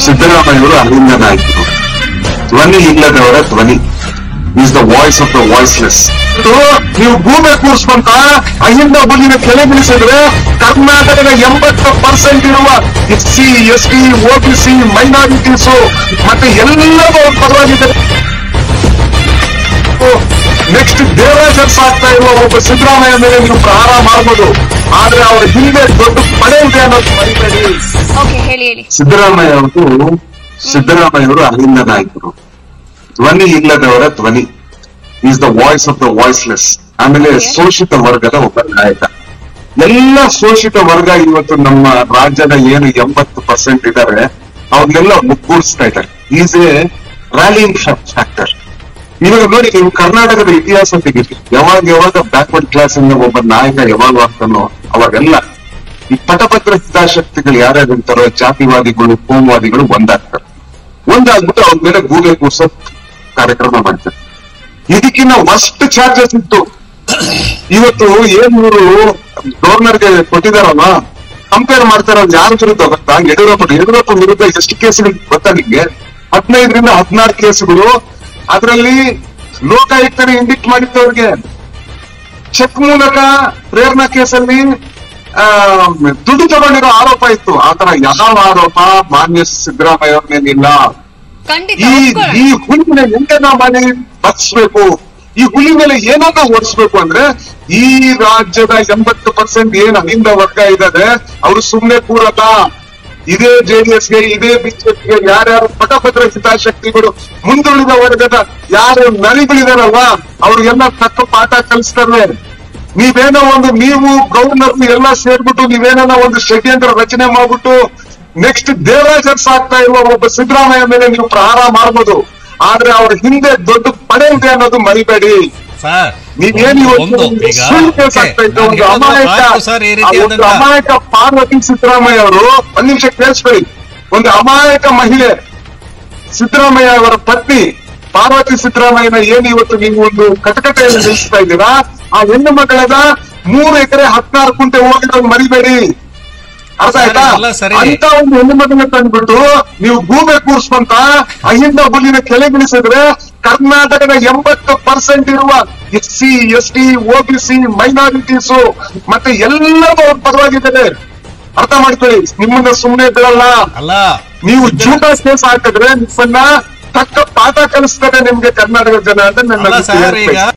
ಸಿದ್ದರಾಮಯ್ಯವರು ಅಲ್ಲಿಂದ ನಾಯಕರು. ಧ್ವನಿ ಇಲ್ಲದವರ ಧ್ವನಿ is the voice of the voiceless. ನೀವು ಭೂಮಿ ಕೂರಿಸ್ಕೊಂತ ಅಹಿಂದ ಹುಲಿನ ಕೆಳಗಿಳಿಸಿದ್ರೆ ಕರ್ನಾಟಕದ 80% ಇರುವ SC ST OBC ಮೈನಾರಿಟೀಸು ಮತ್ತೆ ಎಲ್ಲರೂ ಪರವಾಗಿದ್ದಾರೆ. ನೆಕ್ಸ್ಟ್ ದೇವರಾಜರ್ಸ್ ಆಗ್ತಾ ಇರುವ ಒಬ್ಬ ಸಿದ್ದರಾಮಯ್ಯ ಮೇಲೆ ನೀವು ಪ್ರಹಾರ ಮಾಡಬಹುದು, ಆದ್ರೆ ಅವರ ಹಿಂದೆ ದೊಡ್ಡ ಪಡೆ ಇದೆ ಅನ್ನೋದು ಮರಿಬೇಡಿ. ಸಿದ್ದರಾಮಯ್ಯವರು ಅಲ್ಲಿಂದ ನಾಯಕರು. ಧ್ವನಿ ಇಲ್ಲದವರ ಧ್ವನಿ is the voice of the voiceless. ಆಮೇಲೆ ಶೋಷಿತ ವರ್ಗದ ಒಬ್ಬ ನಾಯಕ. ಎಲ್ಲ ಶೋಷಿತ ವರ್ಗ ಇವತ್ತು ನಮ್ಮ ರಾಜ್ಯದ ಏನು 80% ಇದ್ದಾರೆ ಅವ್ರನ್ನೆಲ್ಲ ಮುಗ್ಗೂಡಿಸ್ತಾ ಇದ್ದಾರೆ. Is A rallying factor. ಇವಾಗ ನೋಡಿ, ನೀವು ಕರ್ನಾಟಕದ ಇತಿಹಾಸ ತೆಗೀರಿ, ಯಾವಾಗ ಬ್ಯಾಕ್ವರ್ಡ್ ಕ್ಲಾಸ್ ಇಂದ ಒಬ್ಬ ನಾಯಕ ಯಾವಾಗ ಆಗ್ತಾನೋ ಅವಾಗೆಲ್ಲ ಈ ಪಟಭದ್ರ ಹಿತಾಸಕ್ತಿಗಳು ಯಾರ್ಯಾರು ಇರ್ತಾರೋ ಜಾತಿವಾದಿಗಳು ಕೋಮುವಾದಿಗಳು ಒಂದಾಗ್ಬಿಟ್ಟು ಅವ್ರ ಮೇಲೆ ಗೂಬೆ ಕೂರ್ಸೋ ಕಾರ್ಯಕ್ರಮ ಮಾಡ್ತಾರೆ. ಇದಕ್ಕಿನ್ನ ವರ್ಸ್ಟ್ ಚಾರ್ಜಸ್ ಇತ್ತು. ಇವತ್ತು ಏನ್ಮೂರು ಗವರ್ನರ್ಗೆ ಕೊಟ್ಟಿದಾರಲ್ಲ, ಕಂಪೇರ್ ಮಾಡ್ತಾರ ಯಾರ ವಿರುದ್ಧ ಗೊತ್ತಾ? ಯಡಿಯೂರಪ್ಪ ವಿರುದ್ಧ ಎಷ್ಟು ಕೇಸುಗಳು ಗೊತ್ತಾ ನಿಮ್ಗೆ? 15ರಿಂದ 16 ಕೇಸುಗಳು. ಅದರಲ್ಲಿ ಲೋಕಾಯುಕ್ತನೇ ಇಂಡಿಕ್ಟ್ ಮಾಡಿದ್ದವ್ರಿಗೆ ಚೆಕ್ ಮೂಲಕ ಪ್ರೇರಣಾ ಕೇಸಲ್ಲಿ ದುಡ್ಡು ತಗೊಂಡಿರೋ ಆರೋಪ ಇತ್ತು. ಆತರ ಯಾವ ಆರೋಪ ಮಾನ್ಯ ಸಿದ್ದರಾಮಯ್ಯ ಅವ್ರ ಮೇಲಿಲ್ಲ. ಈ ಹುಲಿನ ಹೆಂಗೆ ನಾವು ಮನೆ ಬಚ್ಬೇಕು, ಈ ಹುಲಿ ಮೇಲೆ ಏನನ್ನ ಓಡಿಸ್ಬೇಕು ಅಂದ್ರೆ ಈ ರಾಜ್ಯದ 80% ಏನ್ ಅಹಿಂದ ವರ್ಗ ಇದ್ದಾರೆ ಅವರು ಸುಮ್ನೆ ಕೂರಲ್ಲ. ಇದೇ JDSಗೆ ಇದೇ ಬಿಜೆಪಿಗೆ ಯಾರ್ಯಾರು ಪಟಭದ್ರ ಹಿತಾಸಕ್ತಿಗಳು ಮುಂದುಳಿದ ವರ್ಗದ ಯಾರು ನರಿಗಳಿದಾರಲ್ವಾ ಅವ್ರಿಗೆಲ್ಲ ತಕ್ಕ ಪಾಠ ಕಲಿಸ್ತಾರೆ. ನೀವು ಗವರ್ನರ್ ಎಲ್ಲ ಸೇರ್ಬಿಟ್ಟು ನೀವೇನ ಒಂದು ಷಡ್ಯಂತ್ರ ರಚನೆ ಮಾಡ್ಬಿಟ್ಟು ನೆಕ್ಸ್ಟ್ ದೇವರಾಜರ್ಸ್ ಆಗ್ತಾ ಇರುವ ಒಬ್ಬ ಸಿದ್ದರಾಮಯ್ಯ ಮೇಲೆ ನೀವು ಪ್ರಹಾರ ಮಾಡಬಹುದು, ಆದ್ರೆ ಅವ್ರ ಹಿಂದೆ ದೊಡ್ಡ ಪಡೆ ಇದೆ ಅನ್ನೋದು ಮರಿಬೇಡಿ. ನೀವೇನು ಅಮಾಯಕ ಪಾರ್ವತಿ ಸಿದ್ದರಾಮಯ್ಯ ಅವರು, ಒಂದ್ ನಿಮಿಷ ಕೇಳಿಸ್ಕೊಳ್ಳಿ, ಒಂದು ಅಮಾಯಕ ಮಹಿಳೆ ಸಿದ್ದರಾಮಯ್ಯ ಅವರ ಪತ್ನಿ ಪಾರ್ವತಿ ಸಿದ್ದರಾಮಯ್ಯನ ಏನು ಇವತ್ತು ನೀವು ಒಂದು ಕಟಕಟೆಯಲ್ಲಿ ನಿಲ್ಲಿಸ್ತಾ ಇದ್ದೀರಾ, ಆ ಹೆಣ್ಣು ಮಗಳದ 3 ಎಕರೆ 16 ಕುಂಟೆ ಹೋಗಿರೋದು ಮರಿಬೇಡಿ. ಅರ್ಥ ಆಯ್ತಾ? ಅಂತ ಒಂದು ಹೆಣ್ಣು ಮಗನ ತಂದ್ಬಿಟ್ಟು ನೀವು ಭೂಮಿ ಕೂರಿಸ್ಕೊಂತ ಅಹಿಂದ ಹುಲಿನ ಕೆಳಗಿಳಿಸಿದ್ರೆ ಕರ್ನಾಟಕದ 80% ಇರುವ SC ST OBC ಮೈನಾರಿಟೀಸು ಮತ್ತೆ ಎಲ್ಲರೂ ಅವ್ರ ಪರವಾಗಿದ್ದಾರೆ. ಅರ್ಥ ಮಾಡ್ಕೊಳ್ಳಿ, ನಿಮ್ಮನ್ನ ಸುಮ್ಮನೆ ಬಿಡಲ್ಲ. ನೀವು ಜೂಟ ಕೇಸ್ ಹಾಕಿದ್ರೆ ನಿಮ್ಮನ್ನ ತಕ್ಕ ಪಾಠ ಕಲಿಸ್ತಾರೆ ನಿಮ್ಗೆ ಕರ್ನಾಟಕ ಜನ ಅಂತ ನನ್ನ